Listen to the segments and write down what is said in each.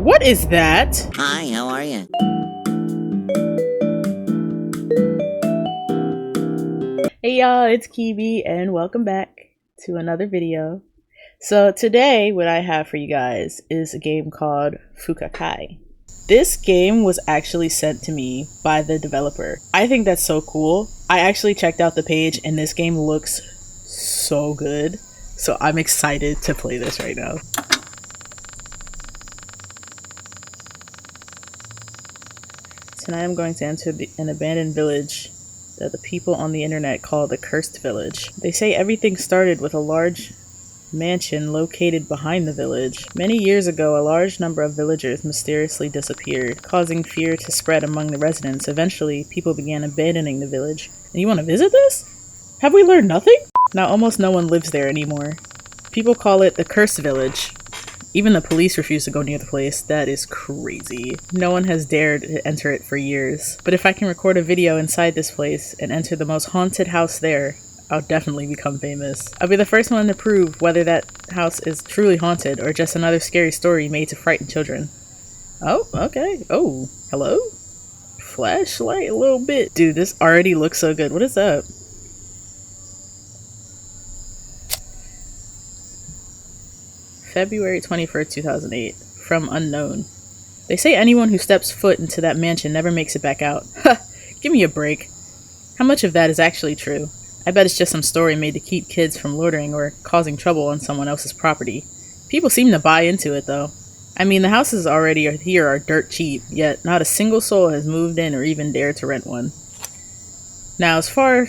What is that? Hi, how are you? Hey y'all, it's Kibi and welcome back to another video. So today what I have for you guys is a game called FUKAKAI. This game was actually sent to me by the developer. I think that's so cool. I actually checked out the page and this game looks so good. So I'm excited to play this right now. Tonight I'm going to enter an abandoned village that the people on the internet call the Cursed Village. They say everything started with a large mansion located behind the village. Many years ago, a large number of villagers mysteriously disappeared, causing fear to spread among the residents. Eventually, people began abandoning the village. And you want to visit this? Have we learned nothing? Now almost no one lives there anymore. People call it the Cursed Village. Even the police refuse to go near the place. That is crazy. No one has dared to enter it for years. But if I can record a video inside this place and enter the most haunted house there, I'll definitely become famous. I'll be the first one to prove whether that house is truly haunted or just another scary story made to frighten children. Oh, okay. Oh, hello? Flashlight a little bit. Dude, this already looks so good. What is up? February 21st, 2008. From unknown. They say anyone who steps foot into that mansion never makes it back out. Ha! Give me a break. How much of that is actually true? I bet it's just some story made to keep kids from loitering or causing trouble on someone else's property. People seem to buy into it, though. I mean, the houses already here are dirt cheap, yet not a single soul has moved in or even dared to rent one. Now, as for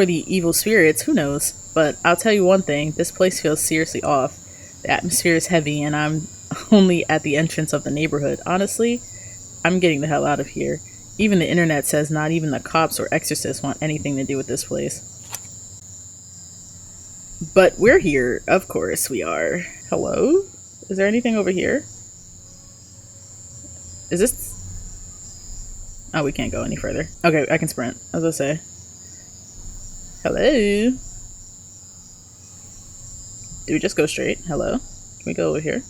the evil spirits, who knows? But I'll tell you one thing, this place feels seriously off. The atmosphere is heavy, and I'm only at the entrance of the neighborhood. Honestly, I'm getting the hell out of here. Even the internet says not even the cops or exorcists want anything to do with this place. But we're here. Of course we are. Hello? Is there anything over here? Is this... Oh, we can't go any further. Okay, I can sprint. I was gonna say. Hello? Do we just go straight? Hello? Can we go over here?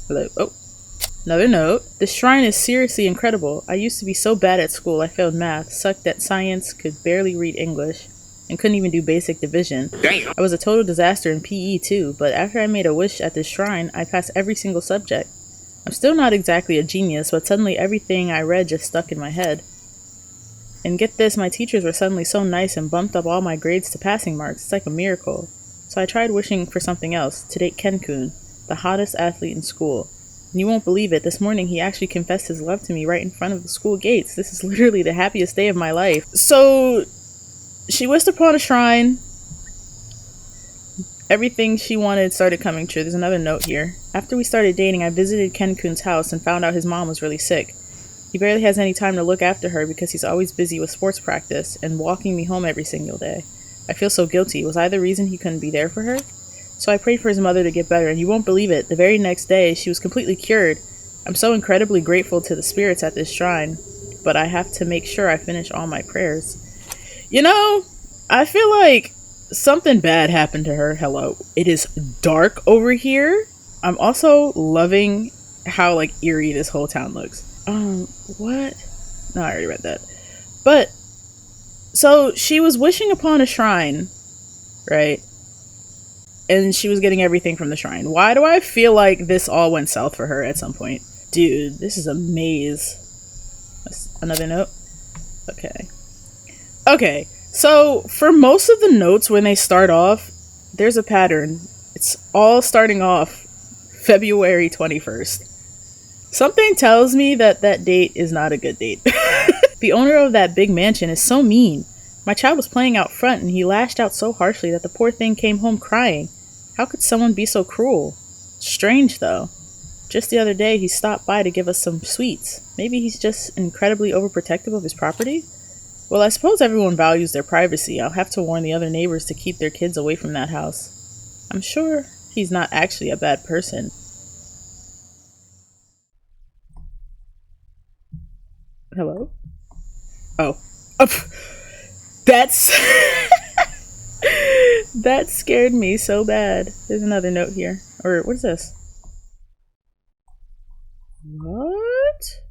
Hello? Oh. Another note. This shrine is seriously incredible. I used to be so bad at school I failed math, sucked at science, could barely read English, and couldn't even do basic division. Damn. I was a total disaster in PE too, but after I made a wish at this shrine, I passed every single subject. I'm still not exactly a genius, but suddenly everything I read just stuck in my head. And get this, my teachers were suddenly so nice and bumped up all my grades to passing marks. It's like a miracle. So I tried wishing for something else, to date Ken-kun, the hottest athlete in school. And you won't believe it, this morning he actually confessed his love to me right in front of the school gates. This is literally the happiest day of my life. So, she wished upon a shrine. Everything she wanted started coming true. There's another note here. After we started dating, I visited Ken-kun's house and found out his mom was really sick. He barely has any time to look after her because he's always busy with sports practice and walking me home every single day. I feel so guilty. Was I the reason he couldn't be there for her? So I prayed for his mother to get better, and you won't believe it, the very next day, she was completely cured. I'm so incredibly grateful to the spirits at this shrine, but I have to make sure I finish all my prayers. You know, I feel like something bad happened to her. Hello. It is dark over here. I'm also loving how, like, eerie this whole town looks. What? No, I already read that. But, so she was wishing upon a shrine, right? And she was getting everything from the shrine. Why do I feel like this all went south for her at some point? Dude, this is a maze. That's another note? Okay. Okay, so for most of the notes when they start off, there's a pattern. It's all starting off February 21st. Something tells me that that date is not a good date. The owner of that big mansion is so mean. My child was playing out front and he lashed out so harshly that the poor thing came home crying. How could someone be so cruel? Strange though. Just the other day he stopped by to give us some sweets. Maybe he's just incredibly overprotective of his property? Well, I suppose everyone values their privacy. I'll have to warn the other neighbors to keep their kids away from that house. I'm sure he's not actually a bad person. Hello? Oh. That's... That scared me so bad. There's another note here. Or, what is this? What?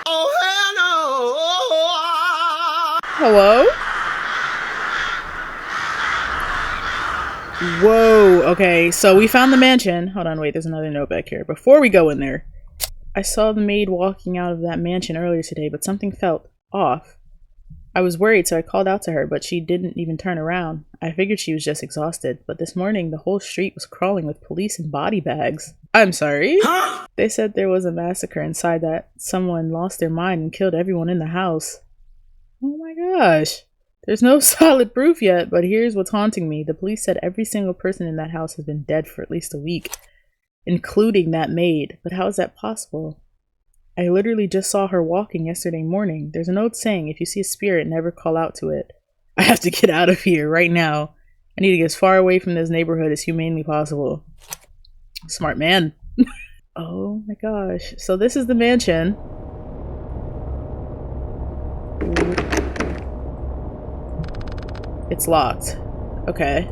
Oh, hell no! Hello? Whoa, okay, so we found the mansion. Hold on, wait, there's another note back here. Before we go in there, I saw the maid walking out of that mansion earlier today, but something felt off. I was worried, so I called out to her, but she didn't even turn around. I figured she was just exhausted, but this morning the whole street was crawling with police in body bags. I'm sorry? Huh? They said there was a massacre inside, that someone lost their mind and killed everyone in the house. Oh my gosh. There's no solid proof yet, but here's what's haunting me. The police said every single person in that house has been dead for at least a week, including that maid. But how is that possible? I literally just saw her walking yesterday morning. There's a note saying, if you see a spirit, never call out to it. I have to get out of here right now. I need to get as far away from this neighborhood as humanly possible. Smart man. Oh my gosh. So this is the mansion. It's locked. Okay.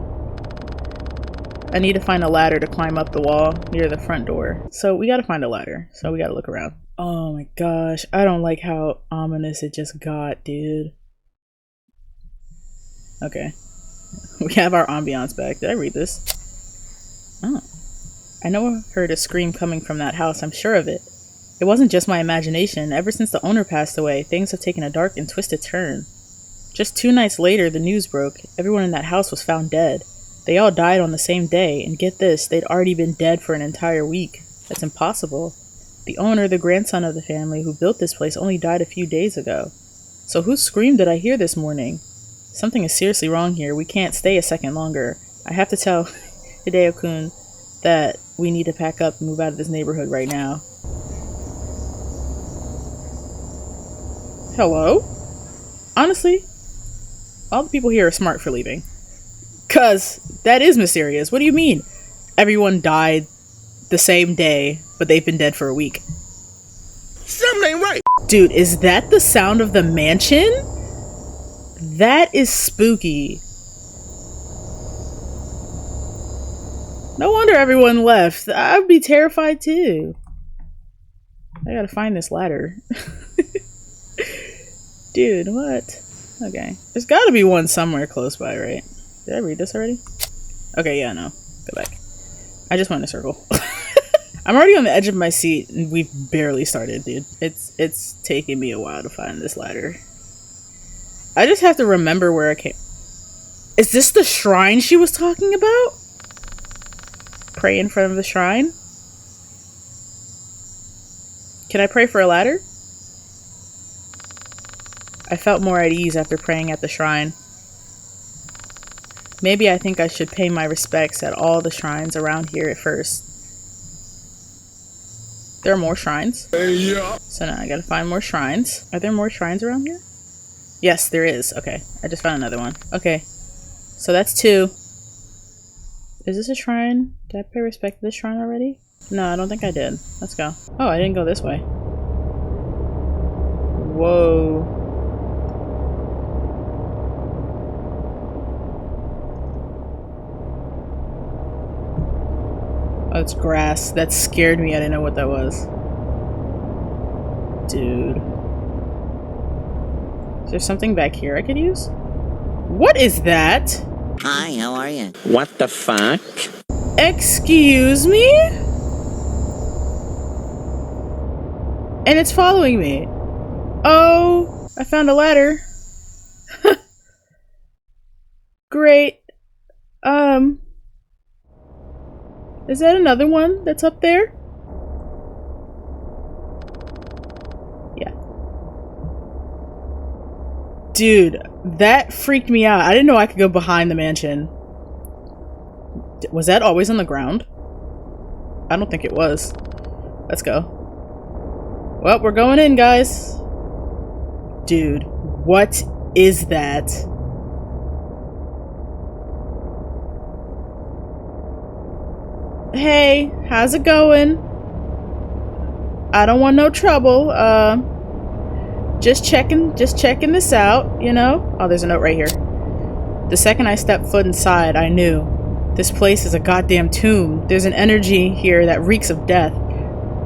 I need to find a ladder to climb up the wall near the front door. So we gotta find a ladder. So we gotta look around. Oh my gosh. I don't like how ominous it just got, dude. Okay. We have our ambiance back. Did I read this? Oh. I know I heard a scream coming from that house. I'm sure of it. It wasn't just my imagination. Ever since the owner passed away, things have taken a dark and twisted turn. Just 2 nights later, the news broke. Everyone in that house was found dead. They all died on the same day, and get this, they'd already been dead for an entire week. That's impossible. The owner, the grandson of the family who built this place, only died a few days ago. So whose scream did I hear this morning? Something is seriously wrong here. We can't stay a second longer. I have to tell Hideo-kun that we need to pack up and move out of this neighborhood right now. Hello? Honestly, all the people here are smart for leaving. 'Cause that is mysterious. What do you mean? Everyone died the same day, but they've been dead for a week. Something ain't right. Dude, is that the sound of the mansion? That is spooky. No wonder everyone left. I'd be terrified too. I gotta find this ladder. Dude, what? Okay. There's gotta be one somewhere close by, right? Did I read this already? Okay, yeah, no. Go back. I just went in a circle. I'm already on the edge of my seat and we've barely started, dude. It's taking me a while to find this ladder. I just have to remember where I came. Is this the shrine she was talking about? Pray in front of the shrine? Can I pray for a ladder? I felt more at ease after praying at the shrine. Maybe I think I should pay my respects at all the shrines around here at first. There are more shrines. Yeah. So now I gotta find more shrines. Are there more shrines around here? Yes, there is. Okay, I just found another one. Okay, so that's 2. Is this a shrine? Did I pay respect to this shrine already? No, I don't think I did. Let's go. Oh, I didn't go this way. Whoa. Oh, it's grass. That scared me. I didn't know what that was. Dude. Is there something back here I could use? What is that? Hi, how are you? What the fuck? Excuse me? And it's following me. Oh, I found a ladder. Great. Is that another one that's up there? Yeah. Dude, that freaked me out. I didn't know I could go behind the mansion. Was that always on the ground? I don't think it was. Let's go. Well, we're going in, guys. Dude, what is that? Hey, how's it going? I don't want no trouble. Just checking this out, you know? Oh, there's a note right here. The second I stepped foot inside, I knew. This place is a goddamn tomb. There's an energy here that reeks of death.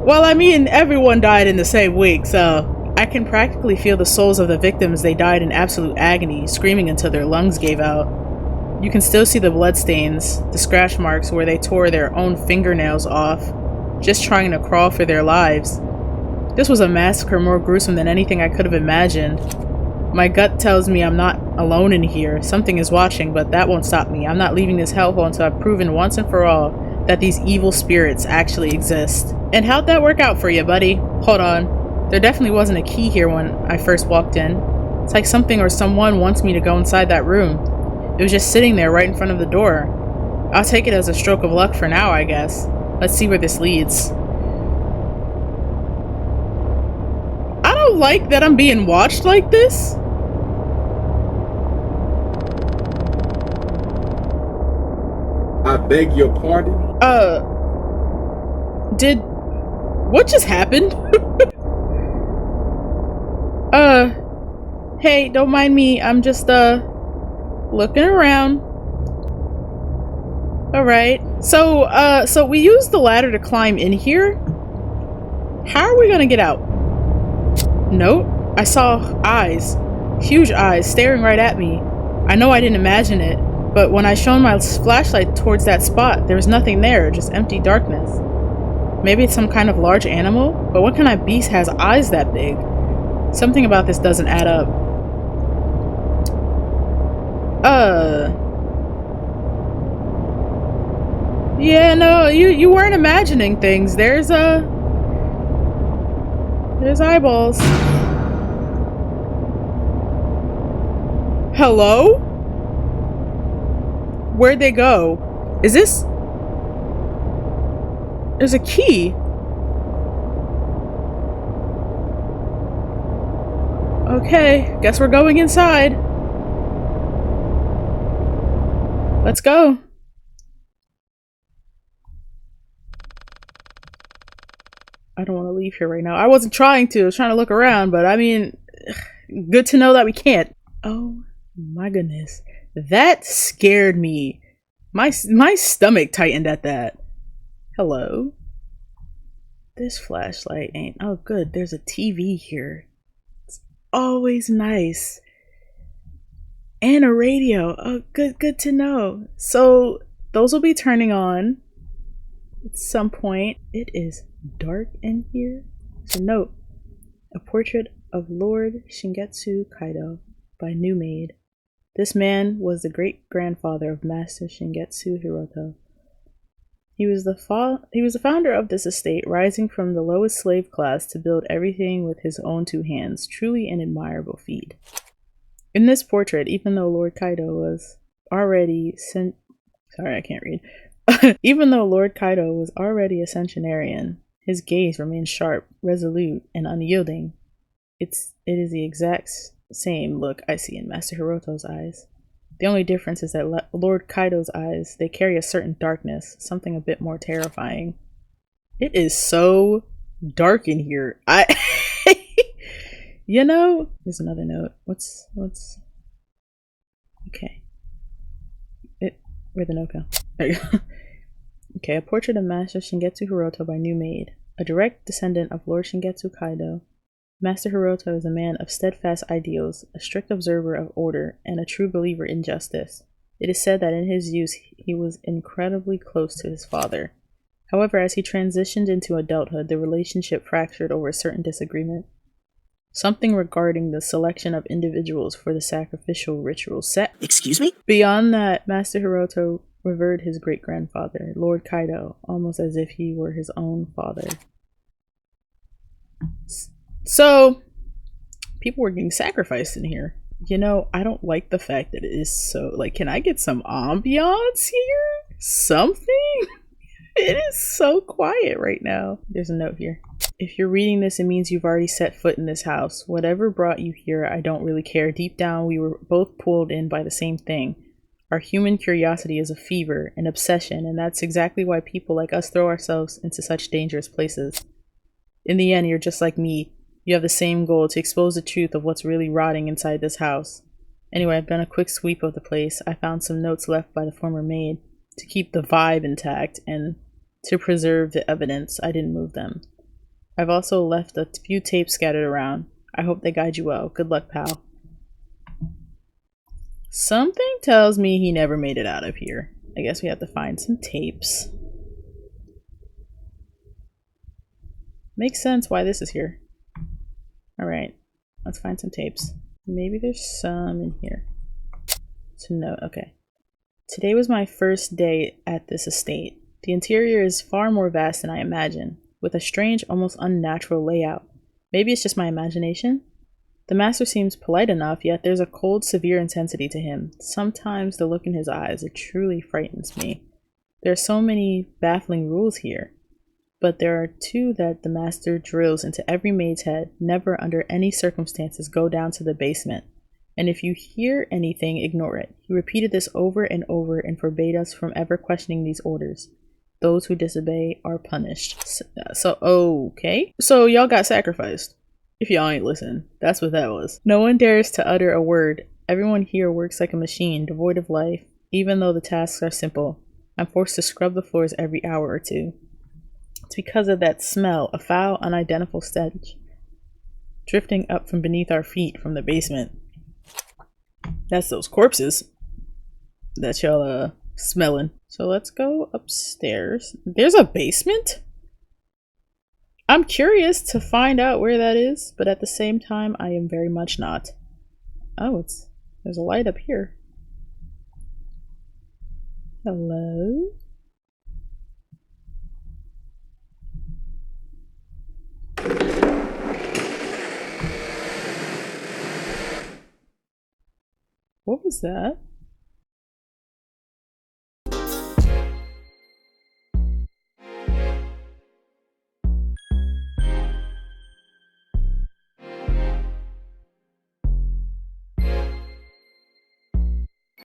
Well, I mean, everyone died in the same week, so I can practically feel the souls of the victims. They died in absolute agony, screaming until their lungs gave out. You can still see the bloodstains, the scratch marks where they tore their own fingernails off, just trying to crawl for their lives. This was a massacre more gruesome than anything I could have imagined. My gut tells me I'm not alone in here. Something is watching, but that won't stop me. I'm not leaving this hellhole until I've proven once and for all that these evil spirits actually exist. And how'd that work out for you, buddy? Hold on. There definitely wasn't a key here when I first walked in. It's like something or someone wants me to go inside that room. It was just sitting there right in front of the door. I'll take it as a stroke of luck for now, I guess. Let's see where this leads. I don't like that I'm being watched like this. I beg your pardon? What just happened? Hey, don't mind me. I'm just, looking around. Alright. So we used the ladder to climb in here. How are we gonna get out? Nope. I saw eyes. Huge eyes staring right at me. I know I didn't imagine it, but when I shone my flashlight towards that spot, there was nothing there, just empty darkness. Maybe it's some kind of large animal? But what kind of beast has eyes that big? Something about this doesn't add up. Yeah, no, you weren't imagining things. There's eyeballs. Hello? Where'd they go? Is this... There's a key. Okay, guess we're going inside. Let's go. I don't want to leave here right now. I wasn't trying to. I was trying to look around, but I mean, good to know that we can't. Oh my goodness. That scared me. My stomach tightened at that. Hello? This flashlight ain't... Oh good, there's a TV here. It's always nice. And a radio. Oh good to know. So those will be turning on at some point. It is dark in here. So note, a portrait of Lord Shingetsu Kaido by New Maid. This man was the great-grandfather of Master Shingetsu Hiroto. He was the founder of this estate, rising from the lowest slave class to build everything with his own two hands. Truly an admirable feat. In this portrait, even though Lord Kaido was already even though Lord Kaido was already a centenarian, his gaze remained sharp, resolute, and unyielding. It is the exact same look I see in Master Hiroto's eyes. The only difference is that Lord Kaido's eyes, they carry a certain darkness, something a bit more terrifying. It is so dark in here. You know, there's another note. What's okay. Where'd the note go? There you go. Okay, a portrait of Master Shingetsu Hiroto by New Maid. A direct descendant of Lord Shingetsu Kaido, Master Hiroto is a man of steadfast ideals, a strict observer of order, and a true believer in justice. It is said that in his youth he was incredibly close to his father. However, as he transitioned into adulthood, the relationship fractured over a certain disagreement. Something regarding the selection of individuals for the sacrificial ritual set. Excuse me? Beyond that, Master Hiroto revered his great-grandfather, Lord Kaido, almost as if he were his own father. So, people were getting sacrificed in here. You know, I don't like the fact that it is so... Like, can I get some ambiance here? Something? It is so quiet right now. There's a note here. If you're reading this, it means you've already set foot in this house. Whatever brought you here, I don't really care. Deep down, we were both pulled in by the same thing. Our human curiosity is a fever, an obsession, and that's exactly why people like us throw ourselves into such dangerous places. In the end, you're just like me. You have the same goal, to expose the truth of what's really rotting inside this house. Anyway, I've done a quick sweep of the place. I found some notes left by the former maid to keep the vibe intact and to preserve the evidence. I didn't move them. I've also left a few tapes scattered around. I hope they guide you well. Good luck, pal. Something tells me he never made it out of here. I guess we have to find some tapes. Makes sense why this is here. Alright, let's find some tapes. Maybe there's some in here. To note, okay. Today was my first day at this estate. The interior is far more vast than I imagined, with a strange, almost unnatural layout. Maybe it's just my imagination? The master seems polite enough, yet there's a cold, severe intensity to him. Sometimes the look in his eyes, it truly frightens me. There are so many baffling rules here, but there are two that the master drills into every maid's head: never under any circumstances go down to the basement. And if you hear anything, ignore it. He repeated this over and over and forbade us from ever questioning these orders. Those who disobey are punished. So okay. So y'all got sacrificed. If y'all ain't listen, that's what that was. No one dares to utter a word. Everyone here works like a machine, devoid of life, even though the tasks are simple. I'm forced to scrub the floors every hour or two. It's because of that smell, a foul, unidentifiable stench, drifting up from beneath our feet from the basement. That's those corpses that y'all smelling. So let's go upstairs. There's a basement? I'm curious to find out where that is, but at the same time, I am very much not. Oh, there's a light up here. Hello? What was that?